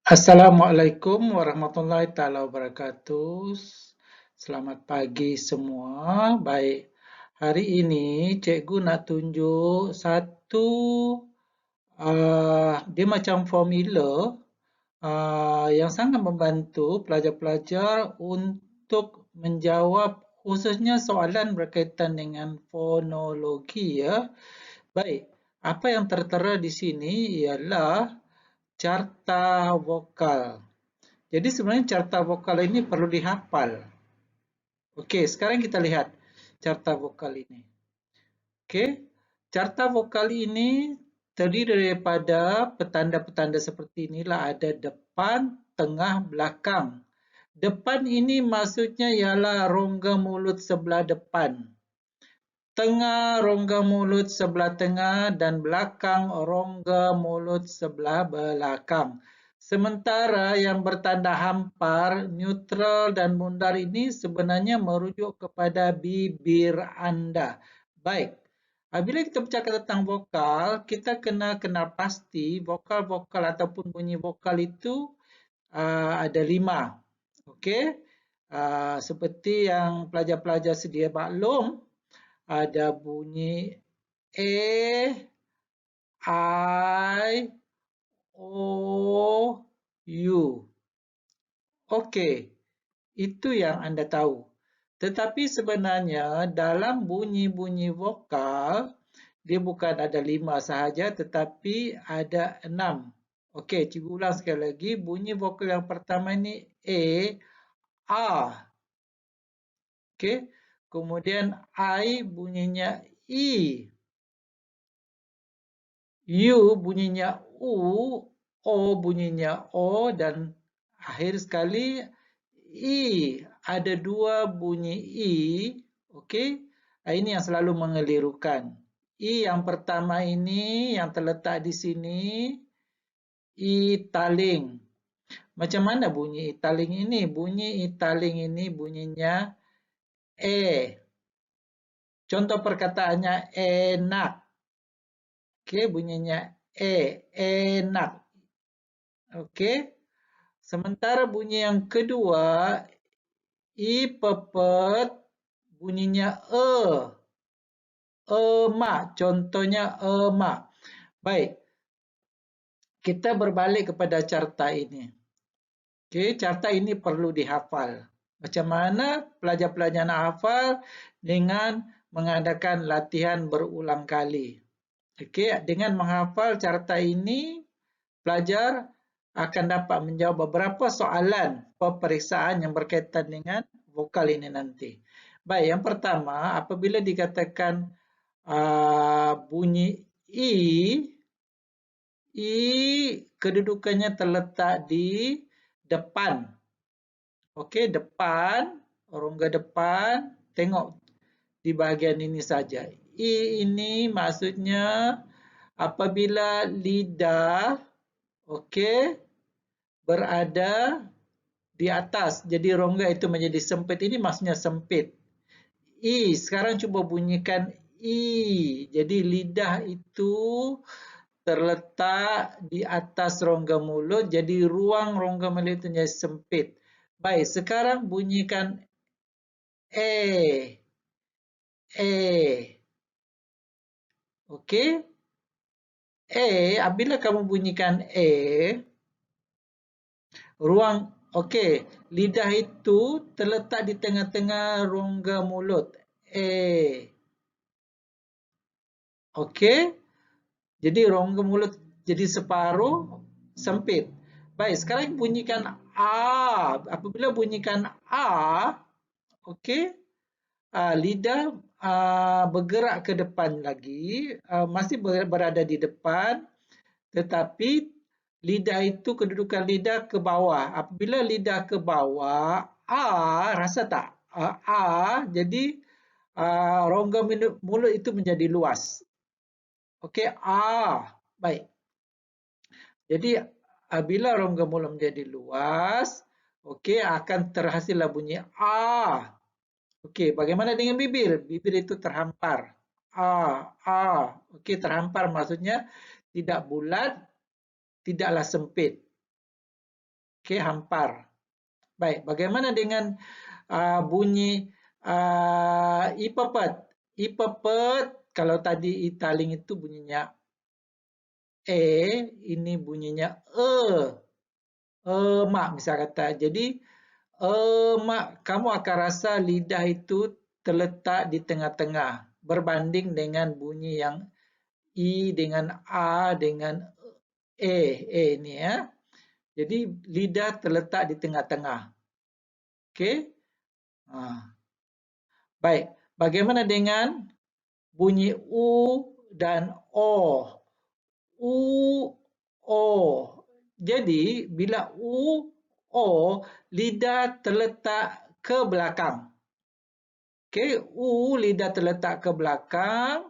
Assalamualaikum warahmatullahi taala wabarakatuh. Selamat pagi semua. Baik, hari ini cikgu nak tunjuk satu dia macam formula yang sangat membantu pelajar-pelajar untuk menjawab khususnya soalan berkaitan dengan fonologi ya. Baik, apa yang tertera di sini ialah carta vokal. Jadi sebenarnya carta vokal ini perlu dihafal. Okey, sekarang kita lihat carta vokal ini. Okey, carta vokal ini terdiri daripada petanda-petanda seperti inilah, ada depan, tengah, belakang. Depan ini maksudnya ialah rongga mulut sebelah depan. Tengah rongga mulut sebelah tengah dan belakang rongga mulut sebelah belakang. Sementara yang bertanda hampar, neutral dan bundar ini sebenarnya merujuk kepada bibir anda. Baik, bila kita bercakap tentang vokal, kita kena kenal pasti vokal-vokal ataupun bunyi vokal itu ada 5. Okey, seperti yang pelajar-pelajar sedia maklum, ada bunyi E, I, O, U. Okey, itu yang anda tahu. Tetapi sebenarnya dalam bunyi-bunyi vokal, dia bukan ada 5 sahaja tetapi ada 6. Okey, cikgu ulang sekali lagi. Bunyi vokal yang pertama ini A, A. Okey, kemudian I bunyinya I. U bunyinya U, O bunyinya O, dan akhir sekali I. Ada 2 bunyi I. Okey, ini yang selalu mengelirukan. I yang pertama ini yang terletak di sini, I taling. Macam mana bunyi I taling ini? Bunyi I taling ini bunyinya E. Contoh perkataannya enak. Okey, bunyinya E, enak. Okey. Sementara bunyi yang kedua, I pepet, bunyinya E. Emak, contohnya emak. Baik, kita berbalik kepada carta ini. Okey, carta ini perlu dihafal. Macam mana pelajar-pelajar nak hafal? Dengan mengadakan latihan berulang kali. Okey, dengan menghafal carta ini, pelajar akan dapat menjawab beberapa soalan peperiksaan yang berkaitan dengan vokal ini nanti. Baik, yang pertama, apabila dikatakan bunyi I kedudukannya terletak di depan. Okey, depan, rongga depan, tengok di bahagian ini saja. I ini maksudnya apabila lidah okey berada di atas, jadi rongga itu menjadi sempit, ini maksudnya sempit. I, sekarang cuba bunyikan I. Jadi lidah itu terletak di atas rongga mulut, jadi ruang rongga mulut itu menjadi sempit. Baik, sekarang bunyikan E. E. Okey. E, apabila kamu bunyikan E, ruang okey, lidah itu terletak di tengah-tengah rongga mulut. E. Okey. Jadi rongga mulut jadi separuh sempit. Baik, sekarang bunyikan A. Apabila bunyikan A, okey, lidah bergerak ke depan lagi, masih berada di depan, tetapi lidah itu kedudukan lidah ke bawah. Apabila lidah ke bawah, rasa tak? Jadi rongga mulut itu menjadi luas. Okey, baik. Jadi bila rongga mulut menjadi luas, okey, akan terhasillah bunyi A. Okey, bagaimana dengan bibir? Bibir itu terhampar. Okey, terhampar maksudnya tidak bulat, tidaklah sempit. Okey, hampar. Baik, bagaimana dengan bunyi ipepet? Ipepet kalau tadi italing itu bunyinya e, ini bunyinya e. Mak misal kata. Jadi mak, kamu akan rasa lidah itu terletak di tengah-tengah berbanding dengan bunyi yang i dengan a dengan e ni ya. Jadi lidah terletak di tengah-tengah. Okey? Baik. Bagaimana dengan bunyi u dan o? U, o. Jadi bila u, o, lidah terletak ke belakang. Okey, u lidah terletak ke belakang.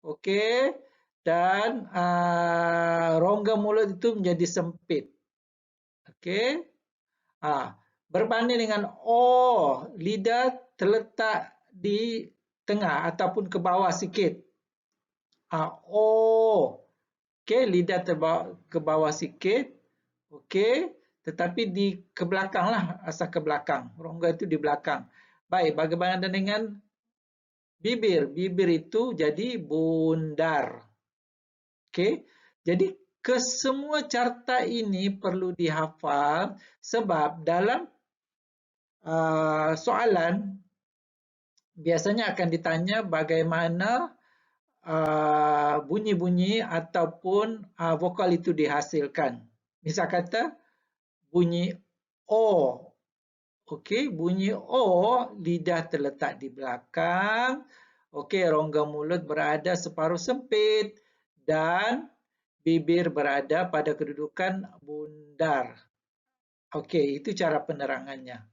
Okey. Dan rongga mulut itu menjadi sempit. Okey. Berbanding dengan o, lidah terletak di tengah ataupun ke bawah sikit. O. Okey, lidah terbawa ke bawah sikit. Okey, tetapi di ke belakanglah, asal ke belakang. Rongga itu di belakang. Baik, bagaimana dengan bibir? Bibir itu jadi bundar. Okey. Jadi kesemua carta ini perlu dihafal sebab dalam soalan biasanya akan ditanya bagaimana bunyi-bunyi ataupun vokal itu dihasilkan. Misal kata bunyi O. Okey, bunyi O, lidah terletak di belakang. Okey, rongga mulut berada separuh sempit dan bibir berada pada kedudukan bundar. Okey, itu cara penerangannya.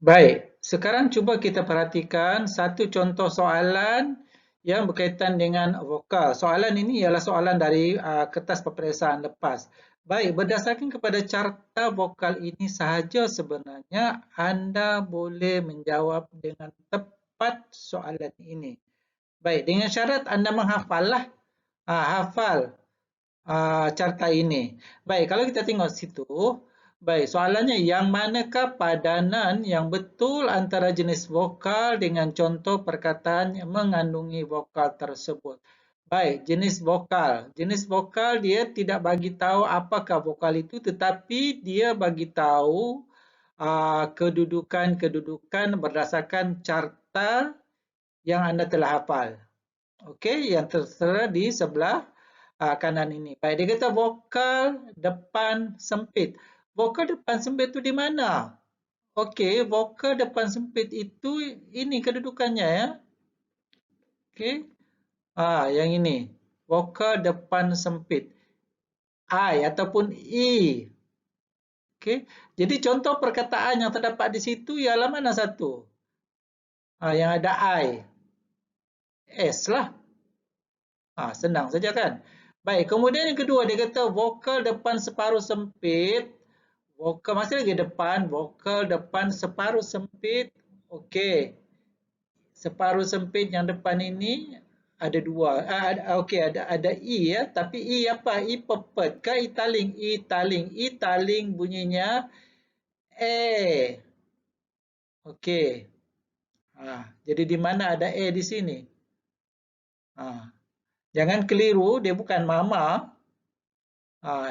Baik, sekarang cuba kita perhatikan satu contoh soalan yang berkaitan dengan vokal. Soalan ini ialah soalan dari kertas peperiksaan lepas. Baik, berdasarkan kepada carta vokal ini sahaja sebenarnya anda boleh menjawab dengan tepat soalan ini. Baik, dengan syarat anda menghafallah. Hafal carta ini. Baik, kalau kita tengok situ, baik, soalannya yang manakah padanan yang betul antara jenis vokal dengan contoh perkataan yang mengandungi vokal tersebut. Baik, jenis vokal. Jenis vokal dia tidak bagi tahu apakah vokal itu, tetapi dia bagi tahu kedudukan-kedudukan berdasarkan carta yang anda telah hafal. Okey, yang tertera di sebelah kanan ini. Baik, dia kata vokal depan sempit. Vokal depan sempit itu di mana? Okey, vokal depan sempit itu ini kedudukannya ya. Okey. Yang ini. Vokal depan sempit. I ataupun E. Okey. Jadi contoh perkataan yang terdapat di situ ialah mana satu? Yang ada I. S lah. Senang saja kan? Baik, kemudian yang kedua dia kata vokal depan separuh sempit. Vokal masih lagi depan, vokal depan separuh sempit. Okey. Separuh sempit yang depan ini ada dua. Okey, ada E ya, tapi E apa? E pepet ke E taling? E taling. E taling bunyinya A. Okey. Jadi di mana ada A di sini? Jangan keliru, dia bukan mama.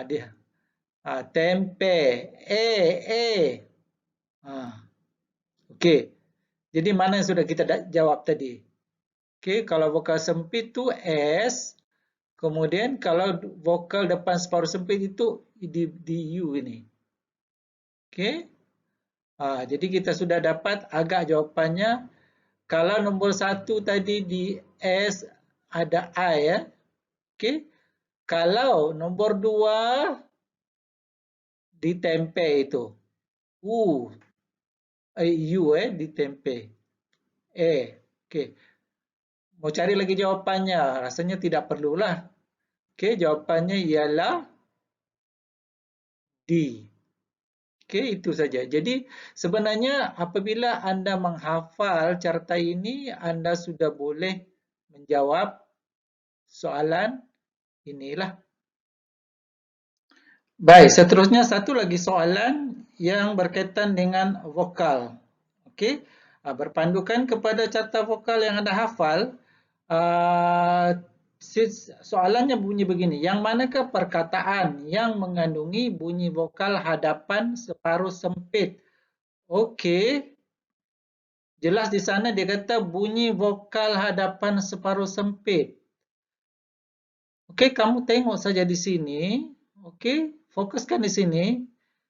Dia tempe. A. Okey. Jadi mana yang sudah kita jawab tadi? Okey, kalau vokal sempit tu S. Kemudian kalau vokal depan separuh sempit itu di U ini. Okey. Jadi kita sudah dapat agak jawapannya. Kalau nombor 1 tadi di S ada I ya. Okey. Kalau nombor 2 di tempe itu. U. U di tempe. Okey. Mau cari lagi jawapannya? Rasanya tidak perlulah. Okey, jawapannya ialah D. Okey, itu saja. Jadi sebenarnya apabila anda menghafal carta ini, anda sudah boleh menjawab soalan inilah. Baik, seterusnya satu lagi soalan yang berkaitan dengan vokal. Okey, berpandukan kepada carta vokal yang anda hafal, ah, soalannya bunyi begini, yang manakah perkataan yang mengandungi bunyi vokal hadapan separuh sempit? Okey, jelas di sana dia kata bunyi vokal hadapan separuh sempit. Okey, kamu tengok saja di sini. Okey, fokuskan di sini.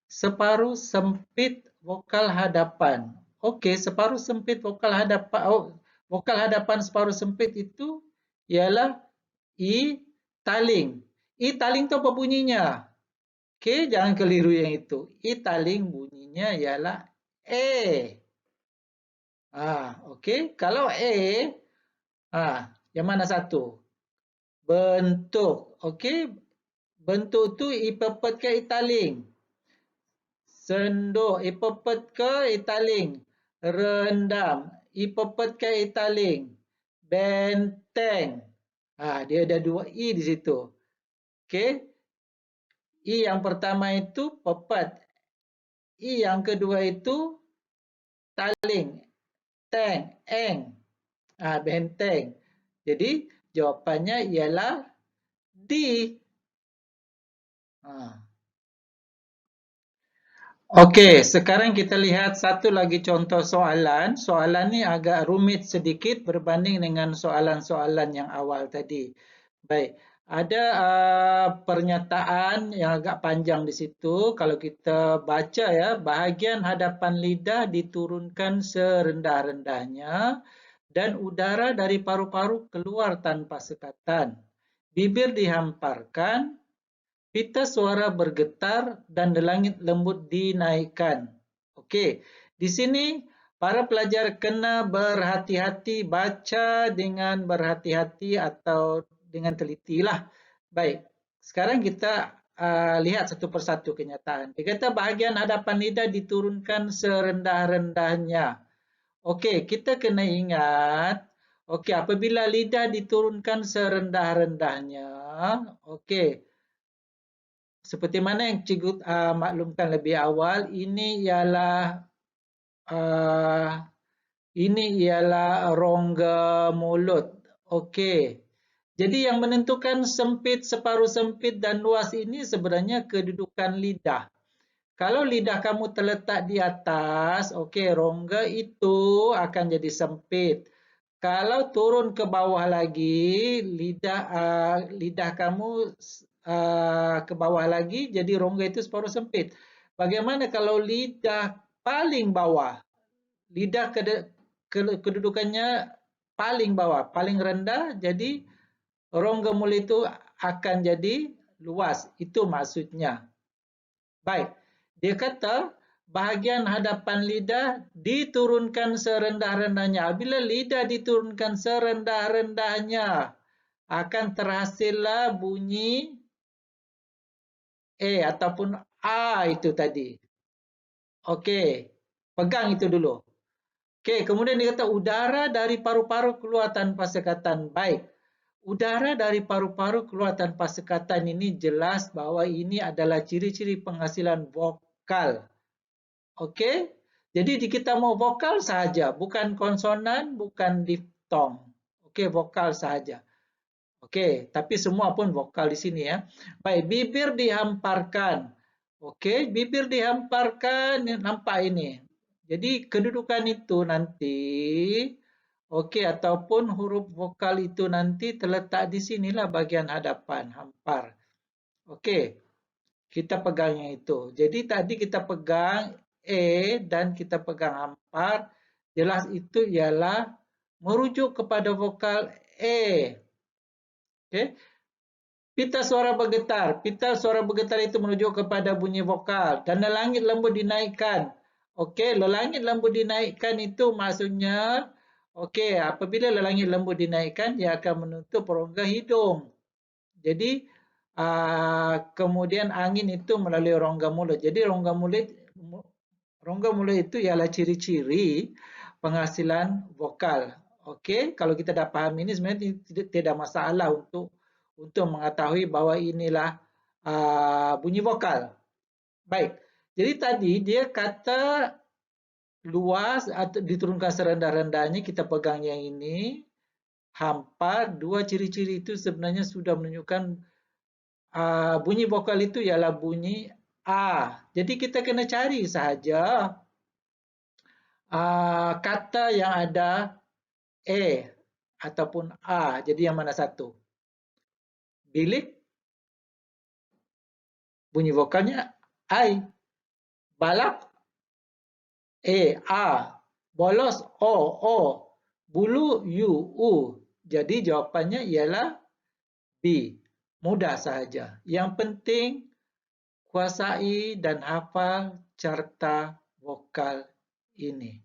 Separuh sempit vokal hadapan. Okey, separuh sempit vokal hadapan. Vokal hadapan separuh sempit itu ialah I taling. I taling tu apa bunyinya? Okey, jangan keliru yang itu. I taling bunyinya ialah A. Okey. Kalau A, yang mana satu? Bentuk. Okey, bentuk tu ipepet ke italing? Senduh, ipepet ke italing? Rendam, ipepet ke italing? Benteng. Dia ada dua I di situ. Okey. I yang pertama itu pepet. I yang kedua itu taling. Teng, eng. Benteng. Jadi jawapannya ialah D. Okey, sekarang kita lihat satu lagi contoh soalan. Soalan ni agak rumit sedikit berbanding dengan soalan-soalan yang awal tadi. Baik, ada pernyataan yang agak panjang di situ. Kalau kita baca ya, bahagian hadapan lidah diturunkan serendah-rendahnya dan udara dari paru-paru keluar tanpa sekatan. Bibir dihamparkan, pita suara bergetar dan langit lembut dinaikkan. Okey, di sini para pelajar kena berhati-hati, baca dengan berhati-hati atau dengan telitilah. Baik, sekarang kita lihat satu persatu kenyataan. Dia kata bahagian hadapan lidah diturunkan serendah-rendahnya. Okey, kita kena ingat, okey, apabila lidah diturunkan serendah-rendahnya, okey, seperti mana yang cikgu maklumkan lebih awal, uh, ini ialah rongga mulut. Okey. Jadi yang menentukan sempit, separuh sempit dan luas ini sebenarnya kedudukan lidah. Kalau lidah kamu terletak di atas, okey, rongga itu akan jadi sempit. Kalau turun ke bawah lagi, lidah kamu ke bawah lagi, jadi rongga itu separuh sempit. Bagaimana kalau lidah paling bawah? Lidah kedudukannya paling bawah, paling rendah, jadi rongga mulut itu akan jadi luas. Itu maksudnya. Baik, dia kata bahagian hadapan lidah diturunkan serendah-rendahnya. Bila lidah diturunkan serendah-rendahnya, akan terhasillah bunyi A ataupun A itu tadi. Okey, pegang itu dulu. Okey, kemudian dia kata udara dari paru-paru keluar tanpa sekatan. Baik, udara dari paru-paru keluar tanpa sekatan ini jelas bahawa ini adalah ciri-ciri penghasilan vokal. Okey, jadi kita mau vokal sahaja, bukan konsonan, bukan diftong. Okey, vokal sahaja. Okey, tapi semua pun vokal di sini ya. Baik, bibir dihamparkan. Okey, bibir dihamparkan, nampak ini. Jadi kedudukan itu nanti, okey, ataupun huruf vokal itu nanti terletak di sinilah bahagian hadapan, hampar. Okey, kita pegang yang itu. Jadi tadi kita pegang A dan kita pegang hampar, jelas itu ialah merujuk kepada vokal A. Okey. Pita suara bergetar. Pita suara bergetar itu merujuk kepada bunyi vokal. Dan lelangit lembut dinaikkan. Okey, lelangit lembut dinaikkan itu maksudnya, okey, apabila lelangit lembut dinaikkan, dia akan menutup rongga hidung. Jadi, kemudian angin itu melalui rongga mulut. Jadi, rongga mulut itu ialah ciri-ciri penghasilan vokal. Okey, kalau kita dah faham ini sebenarnya tidak masalah untuk mengetahui bahawa inilah bunyi vokal. Baik. Jadi tadi dia kata luas atau diturunkan serendah-rendahnya, kita pegang yang ini, hampa. Dua ciri-ciri itu sebenarnya sudah menunjukkan bunyi vokal itu ialah bunyi A. Jadi kita kena cari sahaja kata yang ada E ataupun A. Jadi yang mana satu? Bilik, bunyi vokalnya I. Balak, E, A. Bolos, O, O. Bulu, U, U. Jadi jawapannya ialah B. Mudah sahaja. Yang penting kuasai dan hafal carta vokal ini.